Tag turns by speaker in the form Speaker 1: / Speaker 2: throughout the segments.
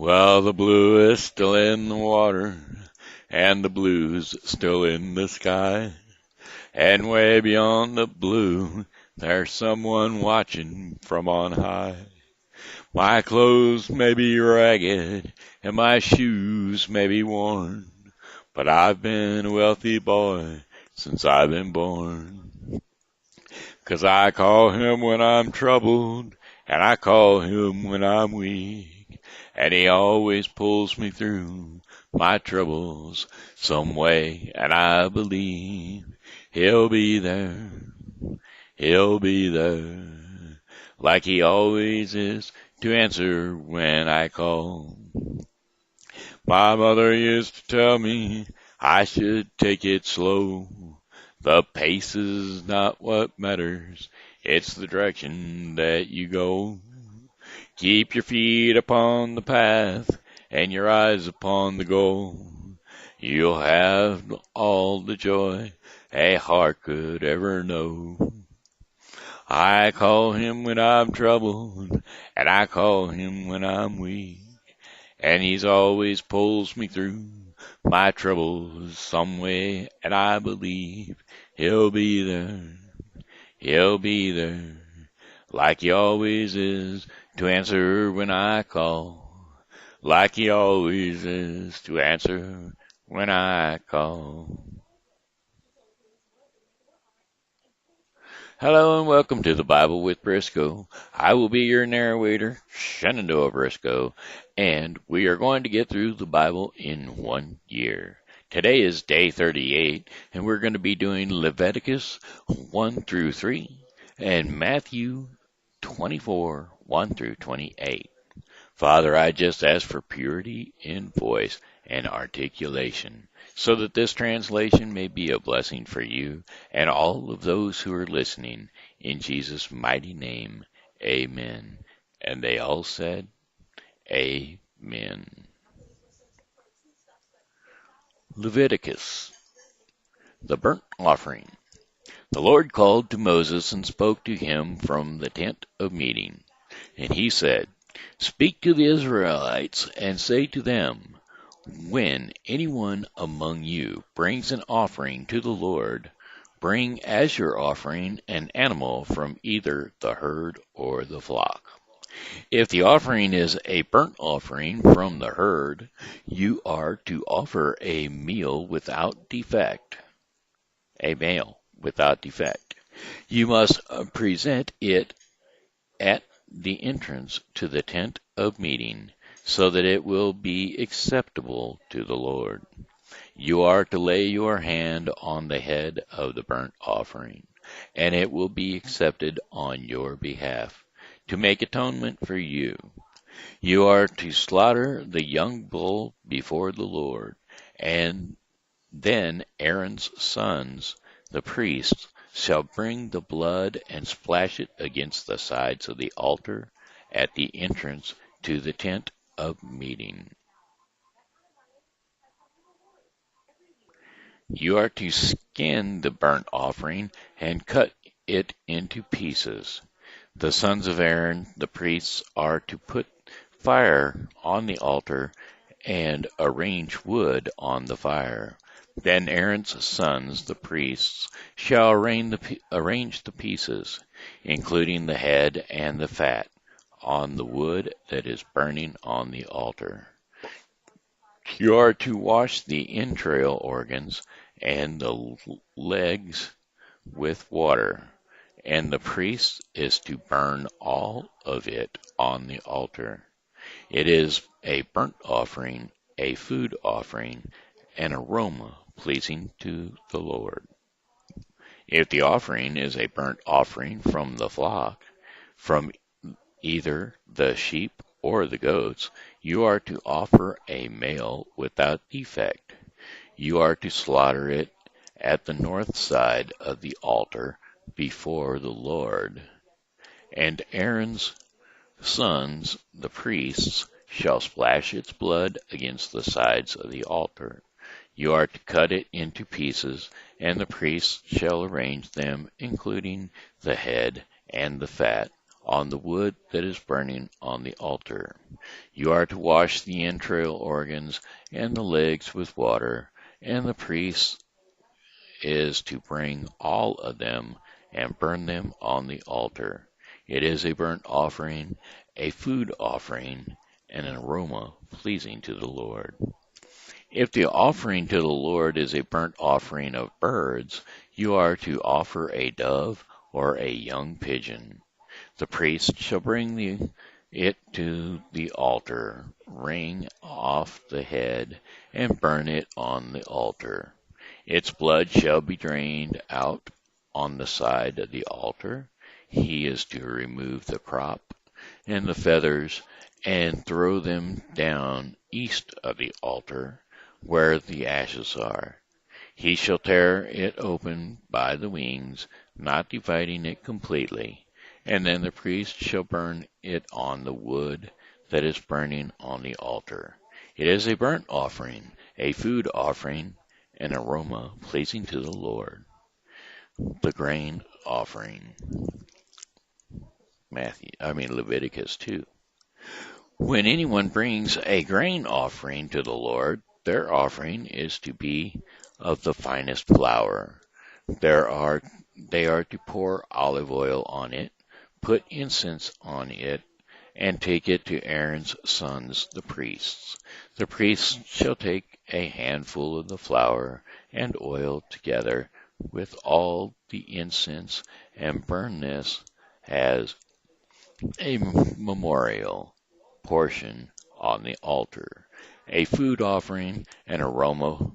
Speaker 1: Well, the blue is still in the water, and the blue's still in the sky. And way beyond the blue, there's someone watching from on high. My clothes may be ragged, and my shoes may be worn, but I've been a wealthy boy since I've been born. 'Cause I call him when I'm troubled, and I call him when I'm weak, and he always pulls me through my troubles some way, and I believe he'll be there, he'll be there, like he always is, to answer when I call. My mother used to tell me I should take it slow. The pace is not what matters, it's the direction that you go. Keep your feet upon the path and your eyes upon the goal. You'll have all the joy a heart could ever know. I call him when I'm troubled, and I call him when I'm weak, and he's always pulls me through my troubles some way, and I believe he'll be there, like he always is, to answer when I call, like he always is, to answer when I call. Hello and welcome to the Bible with Briscoe. I will be your narrator, Shenandoah Briscoe, and we are going to get through the Bible in 1 year. Today is day 38, and we're going to be doing Leviticus 1 through 3 and Matthew 24, 1 through 28. Father, I just ask for purity in voice and articulation, so that this translation may be a blessing for you and all of those who are listening. In Jesus' mighty name, amen. And they all said, amen. Leviticus, the burnt offering. The Lord called to Moses and spoke to him from the tent of meeting. And he said, Speak to the Israelites and say to them, When anyone among you brings an offering to the Lord, bring as your offering an animal from either the herd or the flock. If the offering is a burnt offering from the herd, you are to offer a male without defect. You must present it at the entrance to the tent of meeting, so that it will be acceptable to the Lord. You are to lay your hand on the head of the burnt offering, and it will be accepted on your behalf, to make atonement for you. You are to slaughter the young bull before the Lord, and then Aaron's sons, the priests, shall bring the blood and splash it against the sides of the altar at the entrance to the tent of meeting. You are to skin the burnt offering and cut it into pieces. The sons of Aaron, the priests, are to put fire on the altar and arrange wood on the fire. Then Aaron's sons, the priests, shall arrange the pieces, including the head and the fat, on the wood that is burning on the altar. You are to wash the entrail organs and the legs with water, and the priest is to burn all of it on the altar. It is a burnt offering, a food offering, an aroma pleasing to the Lord. If the offering is a burnt offering from the flock, from either the sheep or the goats, you are to offer a male without defect. You are to slaughter it at the north side of the altar before the Lord. And Aaron's sons, the priests, shall splash its blood against the sides of the altar. You are to cut it into pieces, and the priests shall arrange them, including the head and the fat, on the wood that is burning on the altar. You are to wash the entrail organs and the legs with water, and the priest is to bring all of them and burn them on the altar. It is a burnt offering, a food offering, and an aroma pleasing to the Lord. If the offering to the Lord is a burnt offering of birds, you are to offer a dove or a young pigeon. The priest shall bring it to the altar, wring off the head, and burn it on the altar. Its blood shall be drained out on the side of the altar. He is to remove the crop and the feathers and throw them down east of the altar where the ashes are. He shall tear it open by the wings, not dividing it completely, and then the priest shall burn it on the wood that is burning on the altar. It is a burnt offering, a food offering, an aroma pleasing to the Lord. The grain offering. Leviticus 2. When anyone brings a grain offering to the Lord, their offering is to be of the finest flour. They are to pour olive oil on it, put incense on it, and take it to Aaron's sons, the priests. The priests shall take a handful of the flour and oil together with all the incense and burn this as a memorial portion on the altar, a food offering, an aroma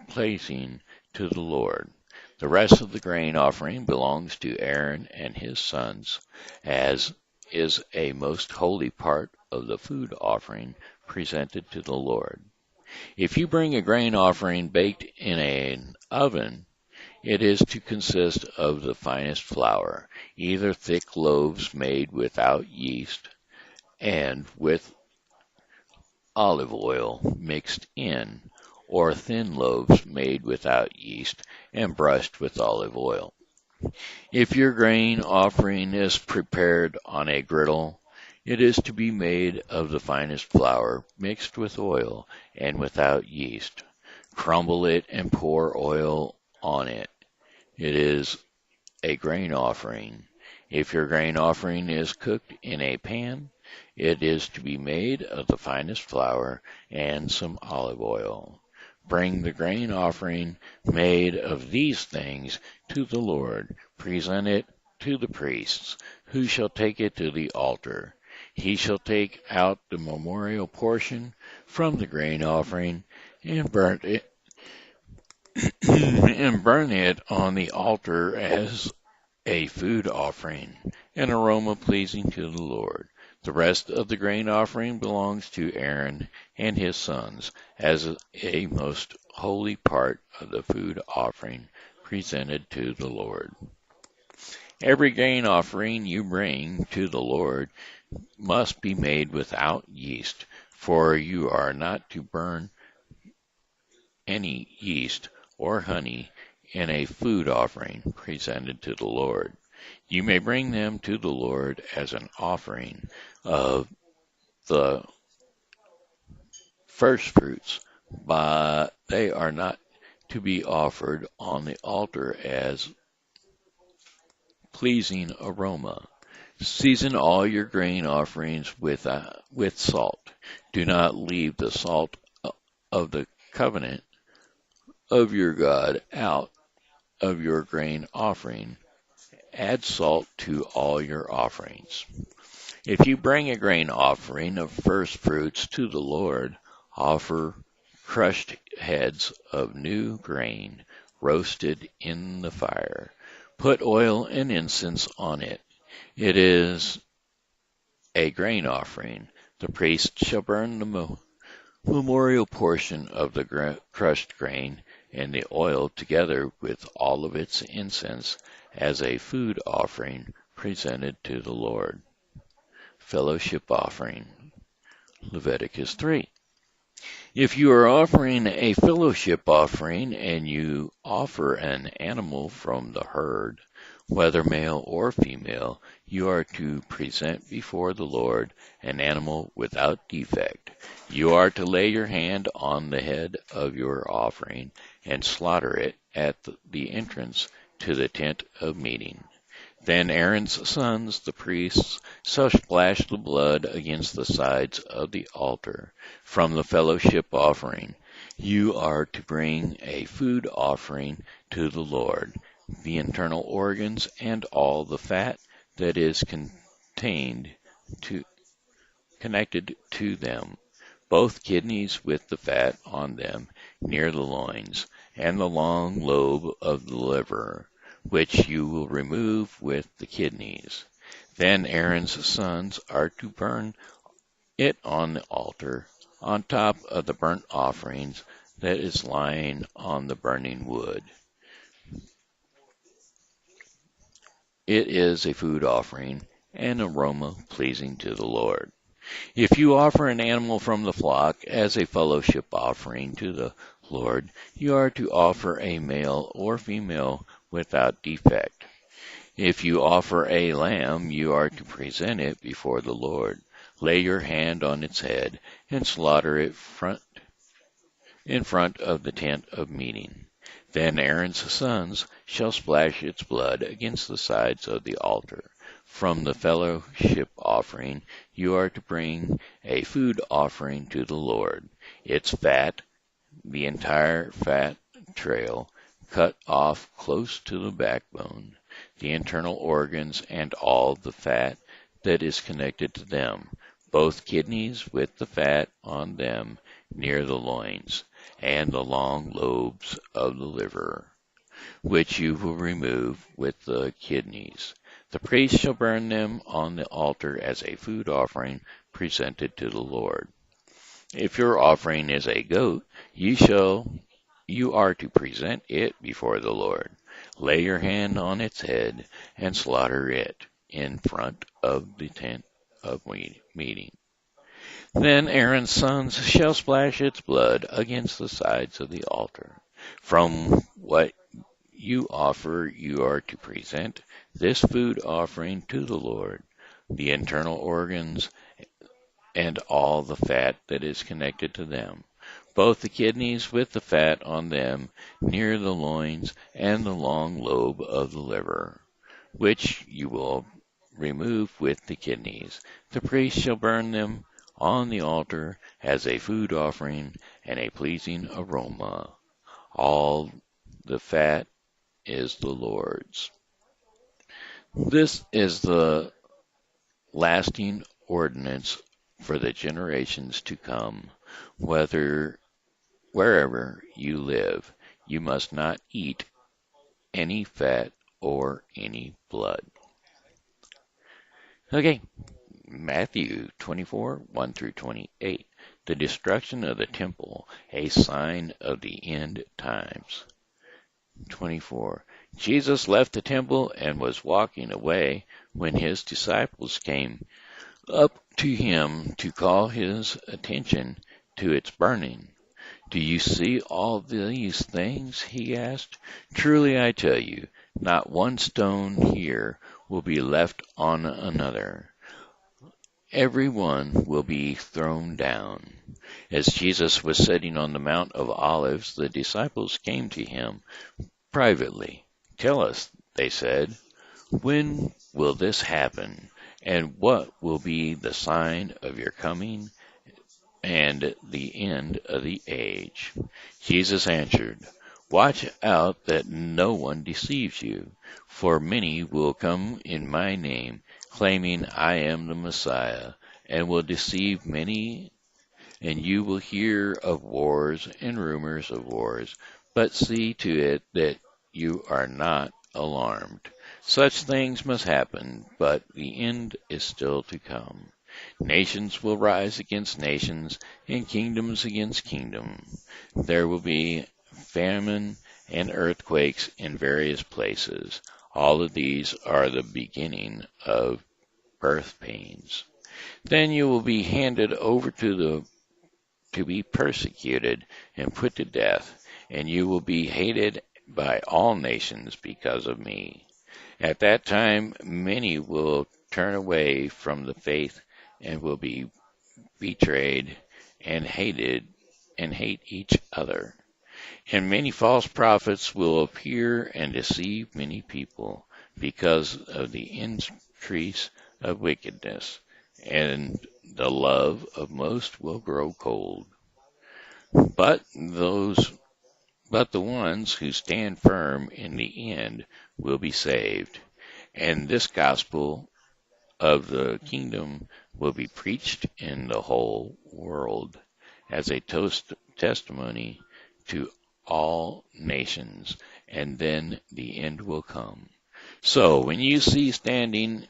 Speaker 1: pleasing to the Lord. The rest of the grain offering belongs to Aaron and his sons, as is a most holy part of the food offering presented to the Lord. If you bring a grain offering baked in an oven, it is to consist of the finest flour, either thick loaves made without yeast and with olive oil mixed in, or thin loaves made without yeast and brushed with olive oil. If your grain offering is prepared on a griddle, it is to be made of the finest flour mixed with oil and without yeast. Crumble it and pour oil on it. It is a grain offering. If your grain offering is cooked in a pan, it is to be made of the finest flour and some olive oil. Bring the grain offering made of these things to the Lord. Present it to the priests, who shall take it to the altar. He shall take out the memorial portion from the grain offering and burn it and burn it on the altar as a food offering, an aroma pleasing to the Lord. The rest of the grain offering belongs to Aaron and his sons as a most holy part of the food offering presented to the Lord. Every grain offering you bring to the Lord must be made without yeast, for you are not to burn any yeast or honey in a food offering presented to the Lord. You may bring them to the Lord as an offering of the first fruits, but they are not to be offered on the altar as pleasing aroma. Season all your grain offerings with salt. Do not leave the salt of the covenant of your God out of your grain offering. Add salt to all your offerings. If you bring a grain offering of first fruits to the Lord, offer crushed heads of new grain roasted in the fire. Put oil and incense on it. It is a grain offering. The priest shall burn the memorial portion of the crushed grain and the oil together with all of its incense as a food offering presented to the Lord. Fellowship offering. Leviticus 3. If you are offering a fellowship offering and you offer an animal from the herd, Whether male or female, you are to present before the Lord an animal without defect. You are to lay your hand on the head of your offering and slaughter it at the entrance to the tent of meeting. Then Aaron's sons, the priests, shall splash the blood against the sides of the altar from the fellowship offering. You are to bring a food offering to the Lord, the internal organs and all the fat that is to, connected to them, both kidneys with the fat on them near the loins, and the long lobe of the liver, which you will remove with the kidneys. Then Aaron's sons are to burn it on the altar, on top of the burnt offerings that is lying on the burning wood. It is a food offering, an aroma pleasing to the Lord. If you offer an animal from the flock as a fellowship offering to the Lord, you are to offer a male or female without defect. If you offer a lamb, you are to present it before the Lord. Lay your hand on its head and slaughter it in front of the tent of meeting. Then Aaron's sons shall splash its blood against the sides of the altar. From the fellowship offering you are to bring a food offering to the Lord. Its fat, the entire fat trail, cut off close to the backbone, the internal organs and all the fat that is connected to them, both kidneys with the fat on them near the loins, and the long lobes of the liver, which you will remove with the kidneys. The priest shall burn them on the altar as a food offering presented to the Lord. If your offering is a goat, you are to present it before the Lord. Lay your hand on its head and slaughter it in front of the tent of meeting. Then Aaron's sons shall splash its blood against the sides of the altar. From what you offer, you are to present this food offering to the Lord, the internal organs and all the fat that is connected to them, both the kidneys with the fat on them near the loins and the long lobe of the liver, which you will remove with the kidneys. The priest shall burn them on the altar as a food offering and a pleasing aroma. All the fat is the Lord's. This is the lasting ordinance for the generations to come. Wherever you live, you must not eat any fat or any blood. Okay, Matthew 24:1-28. The destruction of the temple, a sign of the end times. 24. Jesus left the temple and was walking away when his disciples came up to him to call his attention to its burning. Do you see all these things? He asked. Truly I tell you, not one stone here will be left on another. Every one will be thrown down. As Jesus was sitting on the Mount of Olives, the disciples came to him privately. Tell us, they said, when will this happen? And what will be the sign of your coming and the end of the age? Jesus answered, watch out that no one deceives you, for many will come in my name, claiming I am the Messiah, and will deceive many, and you will hear of wars and rumors of wars, but see to it that you are not alarmed. Such things must happen, but the end is still to come. Nations will rise against nations, and kingdoms against kingdoms. There will be famine and earthquakes in various places. All of these are the beginning of birth pains. Then you will be handed over to be persecuted and put to death, and you will be hated by all nations because of me. At that time, many will turn away from the faith and will be betrayed and hated and hate each other. And many false prophets will appear and deceive many people because of the increase of wickedness, and the love of most will grow cold. But the ones who stand firm in the end will be saved. And this gospel of the kingdom will be preached in the whole world as a testimony to all nations, and then the end will come. So when you see standing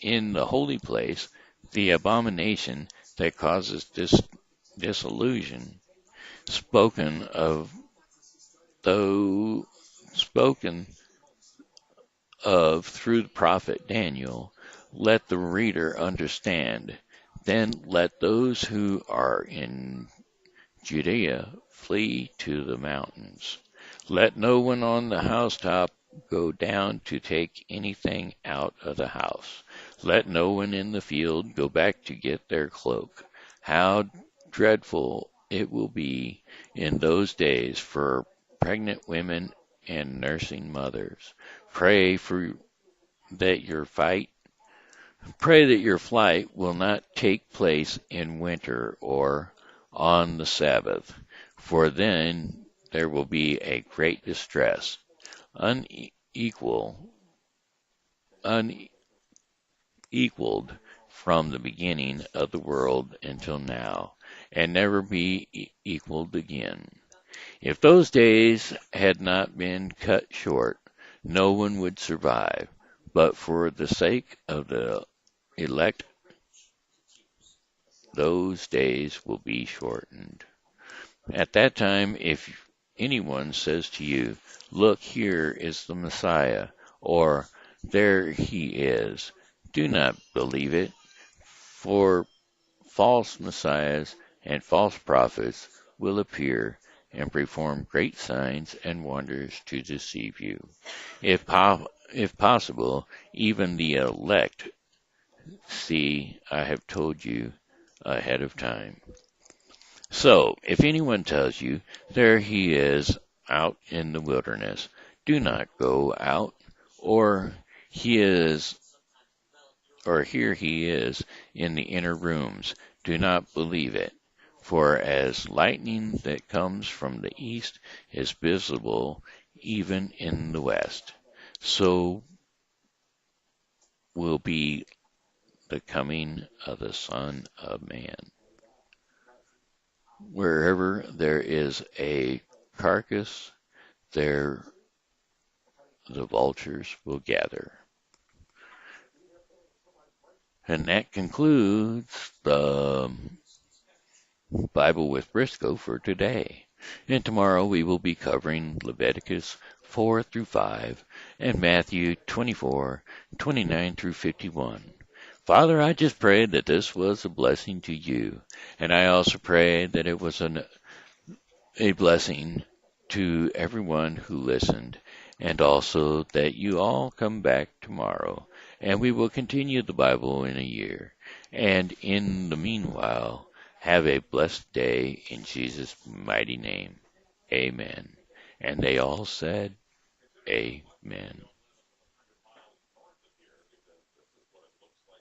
Speaker 1: in the holy place the abomination that causes disillusion, spoken of though spoken of through the prophet Daniel, let the reader understand. Then let those who are in Judea flee to the mountains. Let no one on the housetop go down to take anything out of the house. Let no one in the field go back to get their cloak. How dreadful it will be in those days for pregnant women and nursing mothers. Pray for that your fight Pray that your flight will not take place in winter or on the Sabbath, for then there will be a great distress, unequal, unequaled from the beginning of the world until now, and never be equaled again. If those days had not been cut short, no one would survive, but for the sake of the elect, those days will be shortened. At that time, if anyone says to you, "Look, here is the Messiah," or "There he is," do not believe it, for false messiahs and false prophets will appear and perform great signs and wonders to deceive you. If possible, even the elect. See, I have told you ahead of time. So, if anyone tells you, "There he is out in the wilderness," do not go out, or he is, or "Here he is in the inner rooms." Do not believe it. For as lightning that comes from the east is visible even in the west, so will be the coming of the Son of Man. Wherever there is a carcass, there the vultures will gather. And that concludes the Bible with Briscoe for today. And tomorrow we will be covering Leviticus 4 through 5 and Matthew 24:29 through 51. Father, I just pray that this was a blessing to you. And I also pray that it was a blessing to everyone who listened, and also that you all come back tomorrow, and we will continue the Bible in a year. And in the meanwhile, have a blessed day in Jesus' mighty name. Amen. And they all said, Amen.